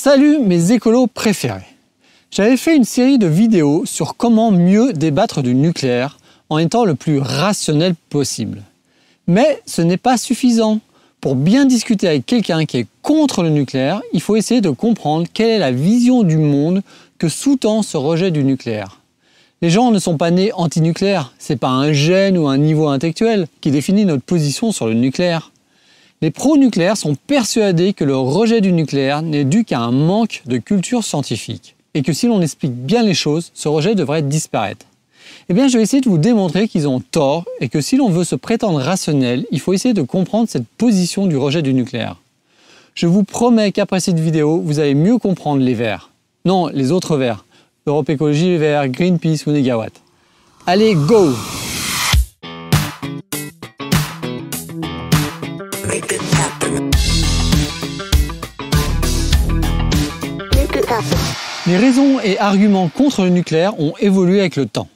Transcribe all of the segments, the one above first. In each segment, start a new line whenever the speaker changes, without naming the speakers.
Salut mes écolos préférés! J'avais fait une série de vidéos sur comment mieux débattre du nucléaire en étant le plus rationnel possible. Mais ce n'est pas suffisant. Pour bien discuter avec quelqu'un qui est contre le nucléaire, il faut essayer de comprendre quelle est la vision du monde que sous-tend ce rejet du nucléaire. Les gens ne sont pas nés anti-nucléaires, c'est pas un gène ou un niveau intellectuel qui définit notre position sur le nucléaire. Les pro-nucléaires sont persuadés que le rejet du nucléaire n'est dû qu'à un manque de culture scientifique et que si l'on explique bien les choses, ce rejet devrait disparaître. Eh bien, je vais essayer de vous démontrer qu'ils ont tort et que si l'on veut se prétendre rationnel, il faut essayer de comprendre cette position du rejet du nucléaire. Je vous promets qu'après cette vidéo, vous allez mieux comprendre les Verts. Non, les autres Verts. Europe Écologie Les Verts, Greenpeace ou Negawatt. Allez, go! Les raisons et arguments contre le nucléaire ont évolué avec le temps.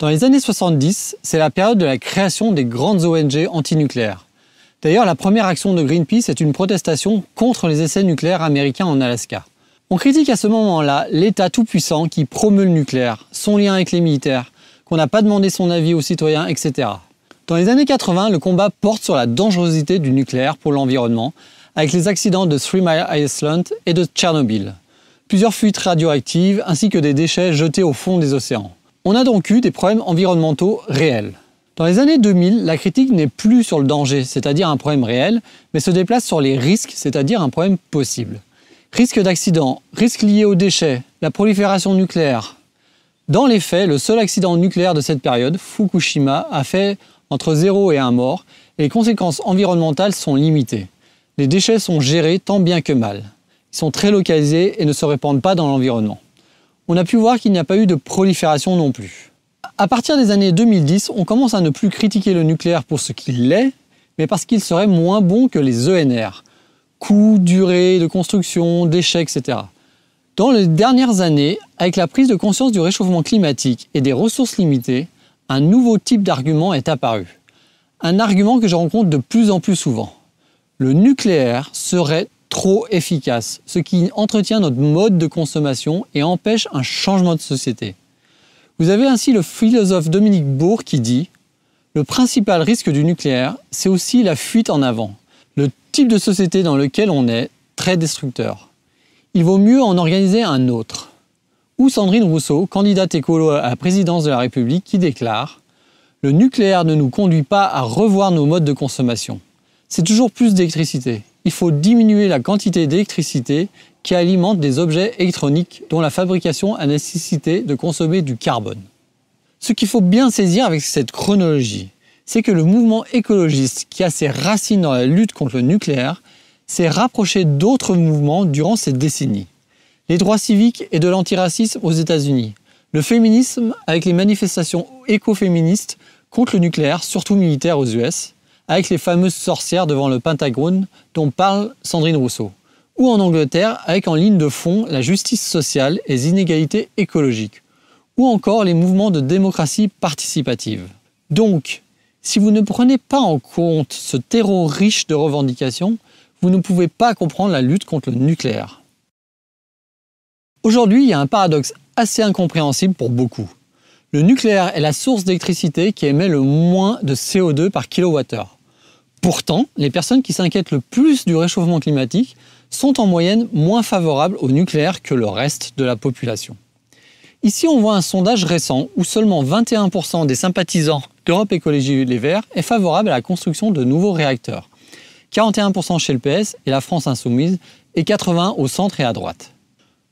Dans les années 70, c'est la période de la création des grandes ONG antinucléaires. D'ailleurs, la première action de Greenpeace est une protestation contre les essais nucléaires américains en Alaska. On critique à ce moment-là l'État tout-puissant qui promeut le nucléaire, son lien avec les militaires, qu'on n'a pas demandé son avis aux citoyens, etc. Dans les années 80, le combat porte sur la dangerosité du nucléaire pour l'environnement, avec les accidents de Three Mile Island et de Tchernobyl. Plusieurs fuites radioactives ainsi que des déchets jetés au fond des océans. On a donc eu des problèmes environnementaux réels. Dans les années 2000, la critique n'est plus sur le danger, c'est-à-dire un problème réel, mais se déplace sur les risques, c'est-à-dire un problème possible. Risque d'accident, risques liés aux déchets, la prolifération nucléaire. Dans les faits, le seul accident nucléaire de cette période, Fukushima, a fait entre 0 et 1 mort, et les conséquences environnementales sont limitées. Les déchets sont gérés tant bien que mal. Ils sont très localisés et ne se répandent pas dans l'environnement. On a pu voir qu'il n'y a pas eu de prolifération non plus. À partir des années 2010, on commence à ne plus critiquer le nucléaire pour ce qu'il est, mais parce qu'il serait moins bon que les ENR. Coût, durée de construction, déchets, etc. Dans les dernières années, avec la prise de conscience du réchauffement climatique et des ressources limitées, un nouveau type d'argument est apparu. Un argument que je rencontre de plus en plus souvent. Le nucléaire serait trop efficace, ce qui entretient notre mode de consommation et empêche un changement de société. Vous avez ainsi le philosophe Dominique Bourg qui dit « Le principal risque du nucléaire, c'est aussi la fuite en avant, le type de société dans lequel on est, très destructeur. Il vaut mieux en organiser un autre. » Ou Sandrine Rousseau, candidate écolo à la présidence de la République, qui déclare « Le nucléaire ne nous conduit pas à revoir nos modes de consommation. C'est toujours plus d'électricité. Il faut diminuer la quantité d'électricité qui alimente des objets électroniques dont la fabrication a nécessité de consommer du carbone. » Ce qu'il faut bien saisir avec cette chronologie, c'est que le mouvement écologiste qui a ses racines dans la lutte contre le nucléaire s'est rapproché d'autres mouvements durant ces décennies. Les droits civiques et de l'antiracisme aux États-Unis, le féminisme avec les manifestations écoféministes contre le nucléaire, surtout militaires aux US, avec les fameuses sorcières devant le Pentagone dont parle Sandrine Rousseau, ou en Angleterre avec en ligne de fond la justice sociale et les inégalités écologiques, ou encore les mouvements de démocratie participative. Donc, si vous ne prenez pas en compte ce terreau riche de revendications, vous ne pouvez pas comprendre la lutte contre le nucléaire. Aujourd'hui, il y a un paradoxe assez incompréhensible pour beaucoup. Le nucléaire est la source d'électricité qui émet le moins de CO2 par kilowattheure. Pourtant, les personnes qui s'inquiètent le plus du réchauffement climatique sont en moyenne moins favorables au nucléaire que le reste de la population. Ici, on voit un sondage récent où seulement 21% des sympathisants d'Europe Écologie Les Verts est favorable à la construction de nouveaux réacteurs. 41% chez le PS et la France Insoumise et 80% au centre et à droite.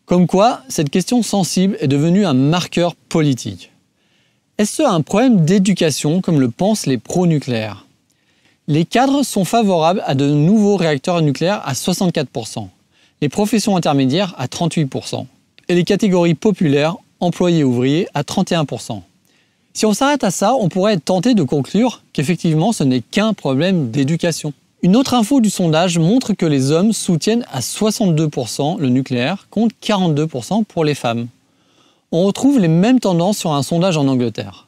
Comme quoi, cette question sensible est devenue un marqueur politique. Est-ce un problème d'éducation comme le pensent les pro-nucléaires ? Les cadres sont favorables à de nouveaux réacteurs nucléaires à 64%, les professions intermédiaires à 38% et les catégories populaires, employés et ouvriers, à 31%. Si on s'arrête à ça, on pourrait être tenté de conclure qu'effectivement ce n'est qu'un problème d'éducation. Une autre info du sondage montre que les hommes soutiennent à 62% le nucléaire contre 42% pour les femmes. On retrouve les mêmes tendances sur un sondage en Angleterre.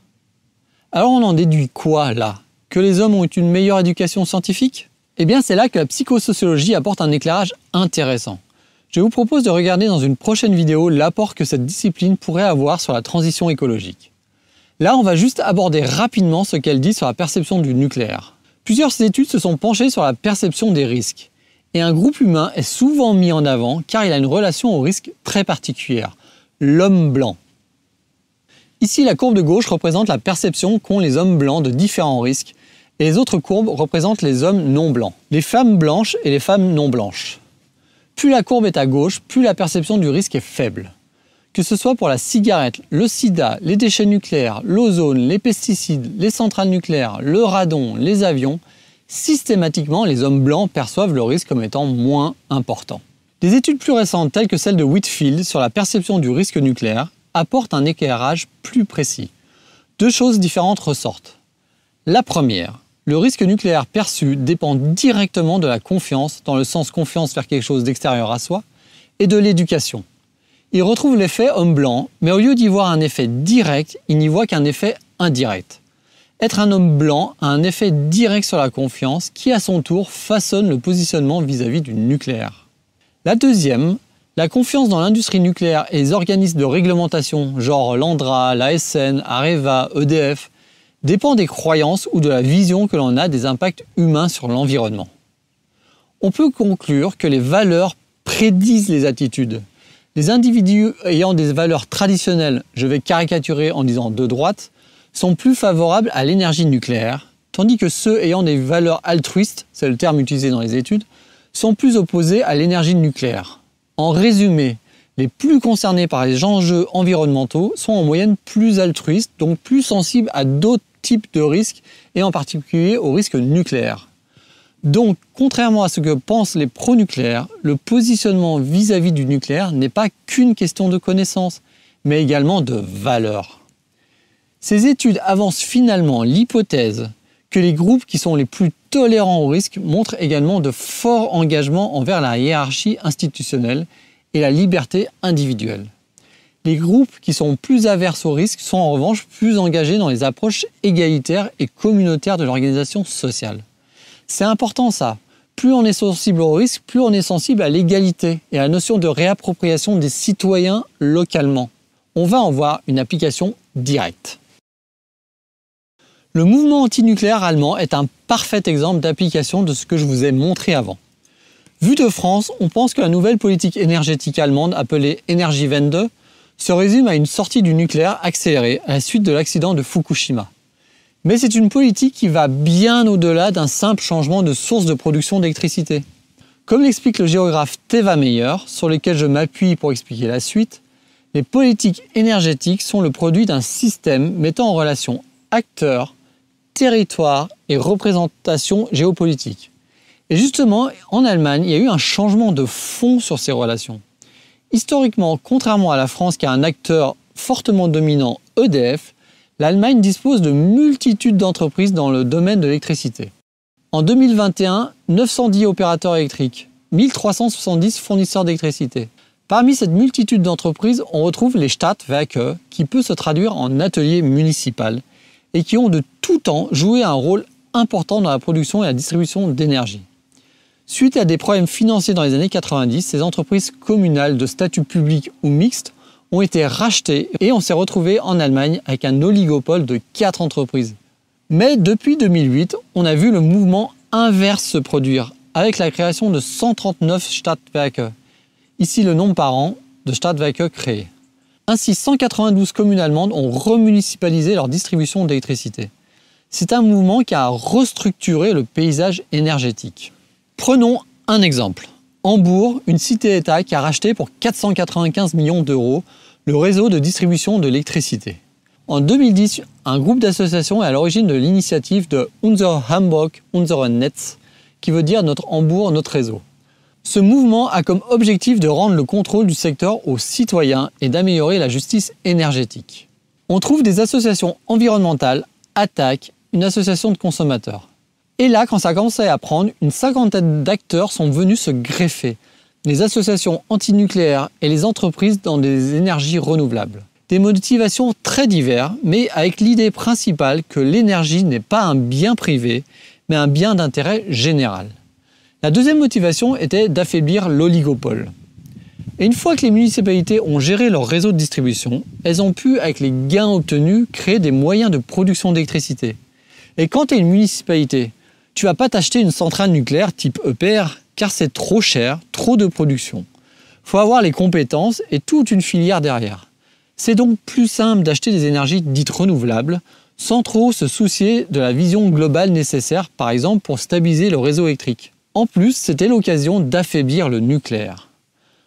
Alors on en déduit quoi là ? Que les hommes ont une meilleure éducation scientifique ? Eh bien c'est là que la psychosociologie apporte un éclairage intéressant. Je vous propose de regarder dans une prochaine vidéo l'apport que cette discipline pourrait avoir sur la transition écologique. Là, on va juste aborder rapidement ce qu'elle dit sur la perception du nucléaire. Plusieurs études se sont penchées sur la perception des risques. Et un groupe humain est souvent mis en avant car il a une relation au risque très particulière, l'homme blanc. Ici, la courbe de gauche représente la perception qu'ont les hommes blancs de différents risques et les autres courbes représentent les hommes non blancs, les femmes blanches et les femmes non blanches. Plus la courbe est à gauche, plus la perception du risque est faible. Que ce soit pour la cigarette, le sida, les déchets nucléaires, l'ozone, les pesticides, les centrales nucléaires, le radon, les avions, systématiquement, les hommes blancs perçoivent le risque comme étant moins important. Des études plus récentes, telles que celle de Whitfield sur la perception du risque nucléaire, apportent un éclairage plus précis. Deux choses différentes ressortent. La première, le risque nucléaire perçu dépend directement de la confiance, dans le sens confiance vers quelque chose d'extérieur à soi, et de l'éducation. Il retrouve l'effet homme blanc, mais au lieu d'y voir un effet direct, il n'y voit qu'un effet indirect. Être un homme blanc a un effet direct sur la confiance qui, à son tour, façonne le positionnement vis-à-vis du nucléaire. La deuxième, la confiance dans l'industrie nucléaire et les organismes de réglementation, genre l'ANDRA, l'ASN, Areva, EDF, dépend des croyances ou de la vision que l'on a des impacts humains sur l'environnement. On peut conclure que les valeurs prédisent les attitudes. Les individus ayant des valeurs traditionnelles, je vais caricaturer en disant de droite, sont plus favorables à l'énergie nucléaire, tandis que ceux ayant des valeurs altruistes, c'est le terme utilisé dans les études, sont plus opposés à l'énergie nucléaire. En résumé, les plus concernés par les enjeux environnementaux sont en moyenne plus altruistes, donc plus sensibles à d'autres types de risques, et en particulier au risque nucléaire. Donc, contrairement à ce que pensent les pro-nucléaires, le positionnement vis-à-vis du nucléaire n'est pas qu'une question de connaissance, mais également de valeur. Ces études avancent finalement l'hypothèse que les groupes qui sont les plus tolérants au risque montrent également de forts engagements envers la hiérarchie institutionnelle et la liberté individuelle. Les groupes qui sont plus averses au risque sont en revanche plus engagés dans les approches égalitaires et communautaires de l'organisation sociale. C'est important ça. Plus on est sensible au risque, plus on est sensible à l'égalité et à la notion de réappropriation des citoyens localement. On va en voir une application directe. Le mouvement antinucléaire allemand est un parfait exemple d'application de ce que je vous ai montré avant. Vu de France, on pense que la nouvelle politique énergétique allemande, appelée Energiewende, se résume à une sortie du nucléaire accélérée à la suite de l'accident de Fukushima. Mais c'est une politique qui va bien au-delà d'un simple changement de source de production d'électricité. Comme l'explique le géographe Teva Meyer, sur lequel je m'appuie pour expliquer la suite, les politiques énergétiques sont le produit d'un système mettant en relation acteurs, territoire et représentation géopolitique. Et justement, en Allemagne, il y a eu un changement de fond sur ces relations. Historiquement, contrairement à la France qui a un acteur fortement dominant, EDF, l'Allemagne dispose de multitudes d'entreprises dans le domaine de l'électricité. En 2021, 910 opérateurs électriques, 1370 fournisseurs d'électricité. Parmi cette multitude d'entreprises, on retrouve les Stadtwerke, qui peut se traduire en atelier municipal, et qui ont de tout temps joué un rôle important dans la production et la distribution d'énergie. Suite à des problèmes financiers dans les années 90, ces entreprises communales de statut public ou mixte ont été rachetées et on s'est retrouvé en Allemagne avec un oligopole de 4 entreprises. Mais depuis 2008, on a vu le mouvement inverse se produire avec la création de 139 Stadtwerke. Ici le nombre par an de Stadtwerke créés. Ainsi, 192 communes allemandes ont remunicipalisé leur distribution d'électricité. C'est un mouvement qui a restructuré le paysage énergétique. Prenons un exemple. Hambourg, une cité-État qui a racheté pour 495 millions d'euros le réseau de distribution de l'électricité. En 2010, un groupe d'associations est à l'origine de l'initiative de Unser Hamburg, unser Netz, qui veut dire notre Hambourg, notre réseau. Ce mouvement a comme objectif de rendre le contrôle du secteur aux citoyens et d'améliorer la justice énergétique. On trouve des associations environnementales, ATTAC, une association de consommateurs. Et là, quand ça a commencé à prendre, une cinquantaine d'acteurs sont venus se greffer. Les associations antinucléaires et les entreprises dans des énergies renouvelables. Des motivations très diverses, mais avec l'idée principale que l'énergie n'est pas un bien privé, mais un bien d'intérêt général. La deuxième motivation était d'affaiblir l'oligopole. Et une fois que les municipalités ont géré leur réseau de distribution, elles ont pu, avec les gains obtenus, créer des moyens de production d'électricité. Et quand tu es une municipalité, tu vas pas t'acheter une centrale nucléaire type EPR, car c'est trop cher, trop de production. Il faut avoir les compétences et toute une filière derrière. C'est donc plus simple d'acheter des énergies dites renouvelables, sans trop se soucier de la vision globale nécessaire, par exemple pour stabiliser le réseau électrique. En plus, c'était l'occasion d'affaiblir le nucléaire.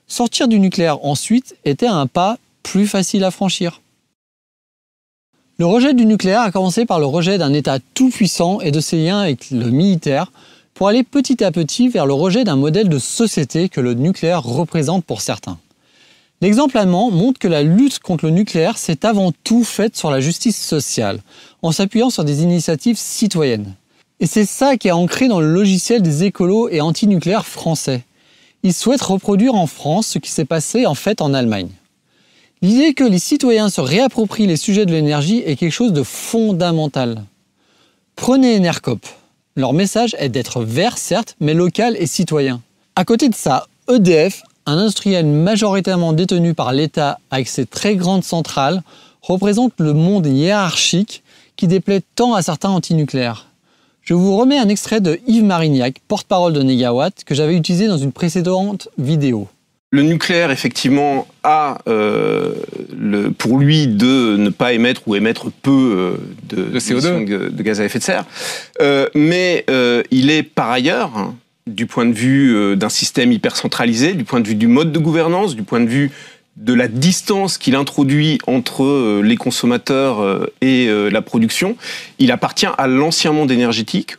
Sortir du nucléaire ensuite était un pas plus facile à franchir. Le rejet du nucléaire a commencé par le rejet d'un État tout-puissant et de ses liens avec le militaire, pour aller petit à petit vers le rejet d'un modèle de société que le nucléaire représente pour certains. L'exemple allemand montre que la lutte contre le nucléaire s'est avant tout faite sur la justice sociale, en s'appuyant sur des initiatives citoyennes. Et c'est ça qui est ancré dans le logiciel des écolos et antinucléaires français. Ils souhaitent reproduire en France ce qui s'est passé en fait en Allemagne. L'idée que les citoyens se réapproprient les sujets de l'énergie est quelque chose de fondamental. Prenez Enercop. Leur message est d'être vert, certes, mais local et citoyen. À côté de ça, EDF, un industriel majoritairement détenu par l'État avec ses très grandes centrales, représente le monde hiérarchique qui déplaît tant à certains antinucléaires. Je vous remets un extrait de Yves Marignac, porte-parole de Negawatt, que j'avais utilisé dans une précédente vidéo.
Le nucléaire, effectivement, a pour lui de ne pas émettre ou émettre peu de CO2, de gaz à effet de serre. Mais il est par ailleurs, hein, du point de vue d'un système hyper centralisé, du point de vue du mode de gouvernance, du point de vue de la distance qu'il introduit entre les consommateurs et la production, il appartient à l'ancien monde énergétique.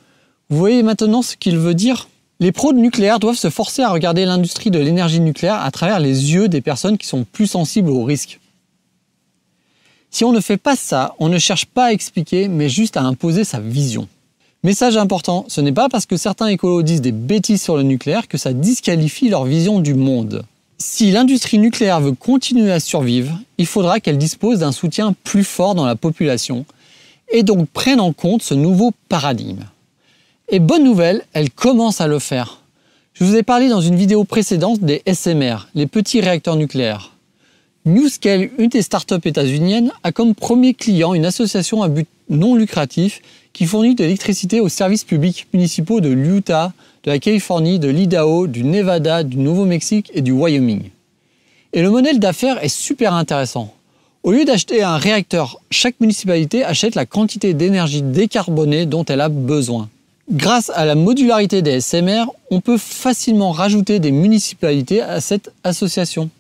Vous voyez maintenant ce qu'il veut dire ? Les pros de nucléaire doivent se forcer à regarder l'industrie de l'énergie nucléaire à travers les yeux des personnes qui sont plus sensibles au risque. Si on ne fait pas ça, on ne cherche pas à expliquer, mais juste à imposer sa vision. Message important, ce n'est pas parce que certains écolos disent des bêtises sur le nucléaire que ça disqualifie leur vision du monde. Si l'industrie nucléaire veut continuer à survivre, il faudra qu'elle dispose d'un soutien plus fort dans la population et donc prenne en compte ce nouveau paradigme. Et bonne nouvelle, elle commence à le faire. Je vous ai parlé dans une vidéo précédente des SMR, les petits réacteurs nucléaires. NuScale, une des startups états-uniennes, a comme premier client une association à but non lucratif qui fournit de l'électricité aux services publics municipaux de l'Utah, de la Californie, de l'Idaho, du Nevada, du Nouveau-Mexique et du Wyoming. Et le modèle d'affaires est super intéressant. Au lieu d'acheter un réacteur, chaque municipalité achète la quantité d'énergie décarbonée dont elle a besoin. Grâce à la modularité des SMR, on peut facilement rajouter des municipalités à cette association.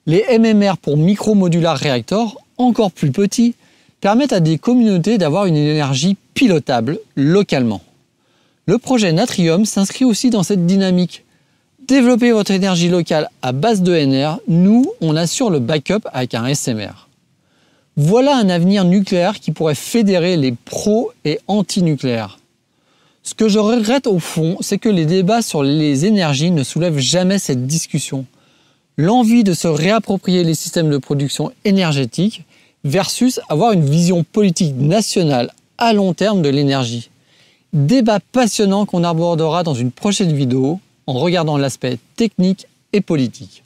Les MMR pour micro-modular reactors, encore plus petits, permettent à des communautés d'avoir une énergie pilotable localement. Le projet Natrium s'inscrit aussi dans cette dynamique. Développez votre énergie locale à base de NR, nous, on assure le backup avec un SMR. Voilà un avenir nucléaire qui pourrait fédérer les pros et anti-nucléaires. Ce que je regrette au fond, c'est que les débats sur les énergies ne soulèvent jamais cette discussion. L'envie de se réapproprier les systèmes de production énergétique versus avoir une vision politique nationale à long terme de l'énergie. Débat passionnant qu'on abordera dans une prochaine vidéo en regardant l'aspect technique et politique.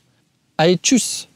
Allez, tchuss!